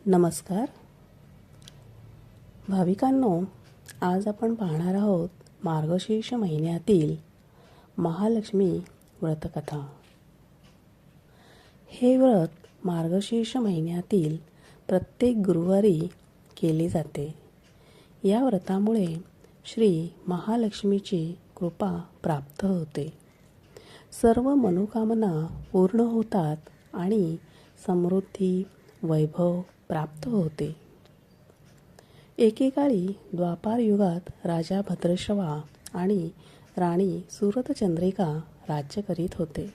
नमस्कार भाविकांनो, आज आपण पाहणार आहोत मार्गशीर्ष महिन्यातील महालक्ष्मी व्रतकथा। हे व्रत मार्गशीर्ष महिन्यातील प्रत्येक गुरुवारी केले जाते। या व्रतामुळे श्री महालक्ष्मीची कृपा प्राप्त होते, सर्व मनोकामना पूर्ण होतात आणि समृद्धी वैभव प्राप्त होते। एकेकाळी द्वापार युगात राजा भद्रश्रवा आणि राणी सुरतचंद्रिका राज्य करीत होते।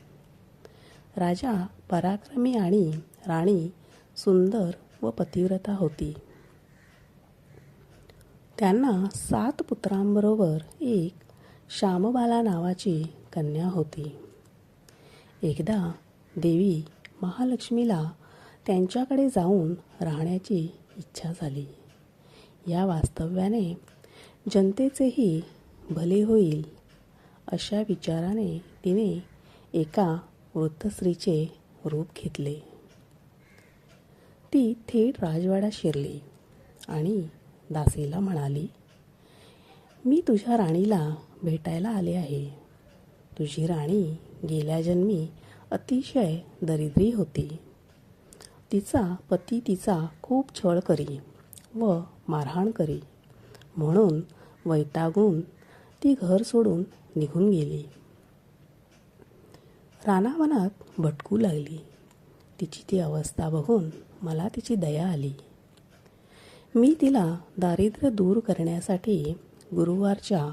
राजा पराक्रमी आणि राणी सुंदर व पतिव्रता होती। त्यांना 7 पुत्रांबरोबर एक श्यामबाला नावाची कन्या होती। एकदा देवी महालक्ष्मीला त्यांच्याकडे जाऊन राहण्याची इच्छा झाली। या वास्तव्याने जनतेचेही भले होईल अशा विचाराने तिने एका वृद्ध स्त्रीचे रूप घेतले। ती थेट राजवाड्यात शिरली आणि दासीला म्हणाली, मी तुझ्या राणीला भेटायला आले आहे। तुझी राणी गेल्या जन्मी अतिशय दरिद्री होती। तिचा पती तिचा खूप छळ करी व मारहाण करी, म्हणून वैतागून ती घर सोडून निघून गेली। रानावनात भटकू लागली। तिची ती अवस्था बघून मला तिची दया आली। मी तिला दारिद्र्य दूर करण्यासाठी गुरुवारच्या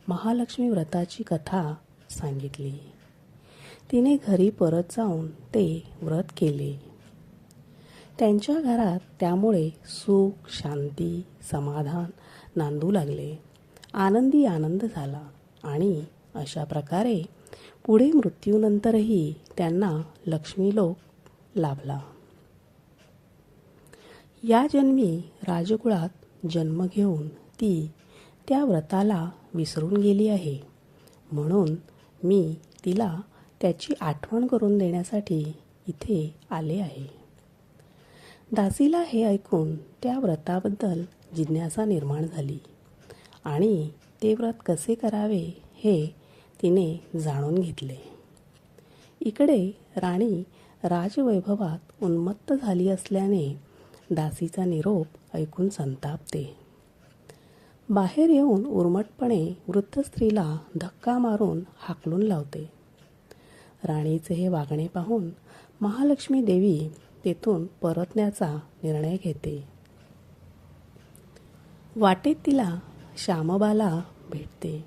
महालक्ष्मी व्रताची कथा सांगितली। तिने घरी परत जाऊन ते व्रत केले। त्यांच्या घरात त्यामुळे सुख, शांती, समाधान नांदू लागले। आनंदी आनंद झाला आणि अशा प्रकारे पुढे मृत्यूनंतरही त्यांना लक्ष्मीलोक लाभला। या जन्मी राजकुळात जन्म घेऊन ती त्या व्रताला विसरून गेली आहे, म्हणून मी तिला त्याची आठवण करून देण्यासाठी इथे आले आहे। दासीला हे ऐकून त्या व्रताबद्दल जिज्ञासा निर्माण झाली आणि ते व्रत कसे करावे हे तिने जाणून घेतले। इकडे राणी राजवैभवात उन्मत्त झाली असल्याने दासीचा निरोप ऐकून संतापते। बाहेर येऊन उर्मटपणे वृद्ध स्त्रीला धक्का मारून हाकलून लावते। राणीचे हे वागणे पाहून महालक्ष्मी देवी तेथून परतण्याचा निर्णय घेते। वाटेत तिला श्यामबाला भेटते।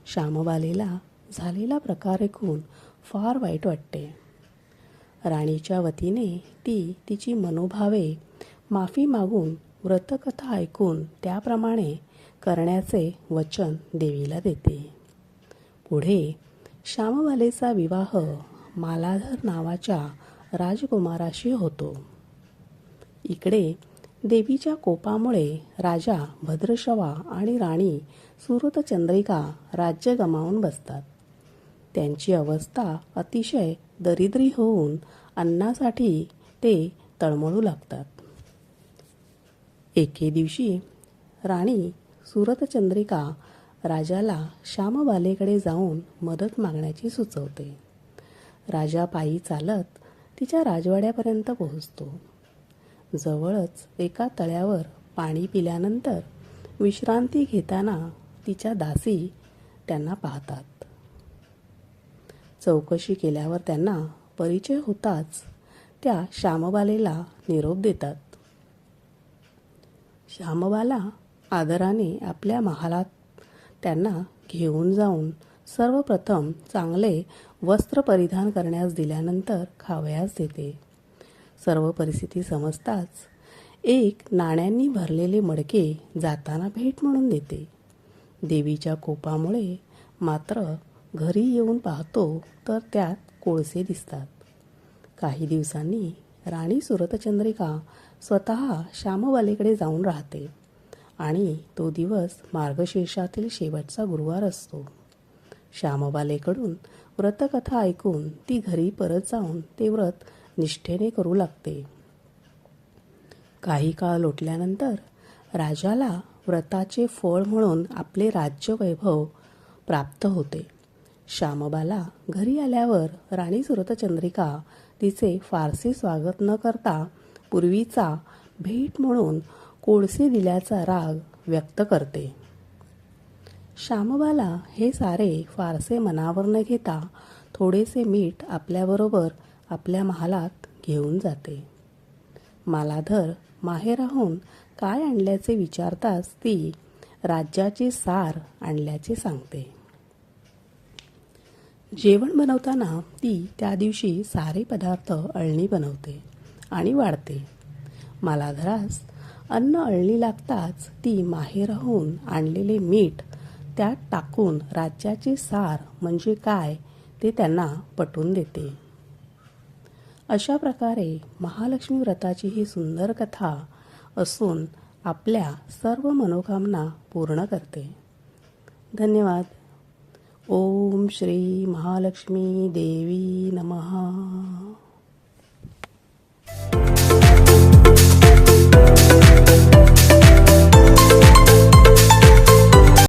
श्यामबालेला झालेला प्रकार ऐकून फार वाईट वाटते। राणीच्या वतीने ती तिची मनोभावे माफी मागून व्रतकथा ऐकून त्याप्रमाणे करण्याचे वचन देवीला देते। पुढे श्यामबालेचा विवाह मालाधर नावाच्या राजकुमाराशी होतो। इकडे देवीच्या कोपामुळे राजा भद्रश्रवा आणि राणी सुरतचंद्रिका राज्य गमावून बसतात। त्यांची अवस्था अतिशय दरिद्री होऊन अन्नासाठी ते तळमळू लागतात। एके दिवशी राणी सुरतचंद्रिका राजाला श्यामबालेकडे जाऊन मदत मागण्याची सुचवते। राजा पायी चालत तिच्या राजवाड्यापर्यंत पोहोचतो। जवळच एका तळ्यावर पाणी पिल्यानंतर विश्रांती घेताना तिच्या दासी त्यांना पाहतात। चौकशी केल्यावर त्यांना परिचय होताच त्या श्यामबालेला निरोप देतात। श्यामबाला आदराने आपल्या महालात त्यांना घेऊन जाऊन सर्वप्रथम चांगले वस्त्र परिधान करण्यास दिल्यानंतर खावयास देते। सर्व परिस्थिती समजताच एक नाण्यांनी भरलेले मडके जाताना भेट म्हणून देते। देवीच्या कोपामुळे मात्र घरी येऊन पाहतो तर त्यात कोळसे दिसतात। काही दिवसांनी राणी सुरतचंद्रिका स्वतः श्यामबालेकडे जाऊन राहते आणि तो दिवस मार्गशीर्षातील शेवटचा गुरुवार असतो। श्यामबालेकडून व्रतकथा ऐकून ती घरी परत जाऊन ते व्रत निष्ठेने करू लागते। काही काळ लोटल्यानंतर राजाला व्रताचे फळ म्हणून आपले राज्यवैभव प्राप्त होते. श्यामबाला घरी आल्यावर राणी सुरतचंद्रिका तिचे फारसे स्वागत न करता पूर्वीचा भेट म्हणून कोळसे दिल्याचा राग व्यक्त करते. श्यामबाला हे सारे फारसे मनावर न घेता थोडेसे मीठ आपल्याबरोबर आपल्या महालात घेऊन जाते. मालाधर माहेराहून काय आणल्याचे विचारताच ती राज्याचे सार आणल्याचे सांगते. जेवण बनवताना ती त्या दिवशी सारे पदार्थ अळणी बनवते आणि वाढते. मालाधरास अन्न अळणी लागताच ती माहेराहून आणलेले मीठ त्यात टाकून राज्याचे सार म्हणजे काय ते त्यांना पटवून देते. अशा प्रकारे महालक्ष्मी व्रताची ही सुंदर कथा असून आपल्या सर्व मनोकामना पूर्ण करते. धन्यवाद. ओम श्री महालक्ष्मी देवी नमः.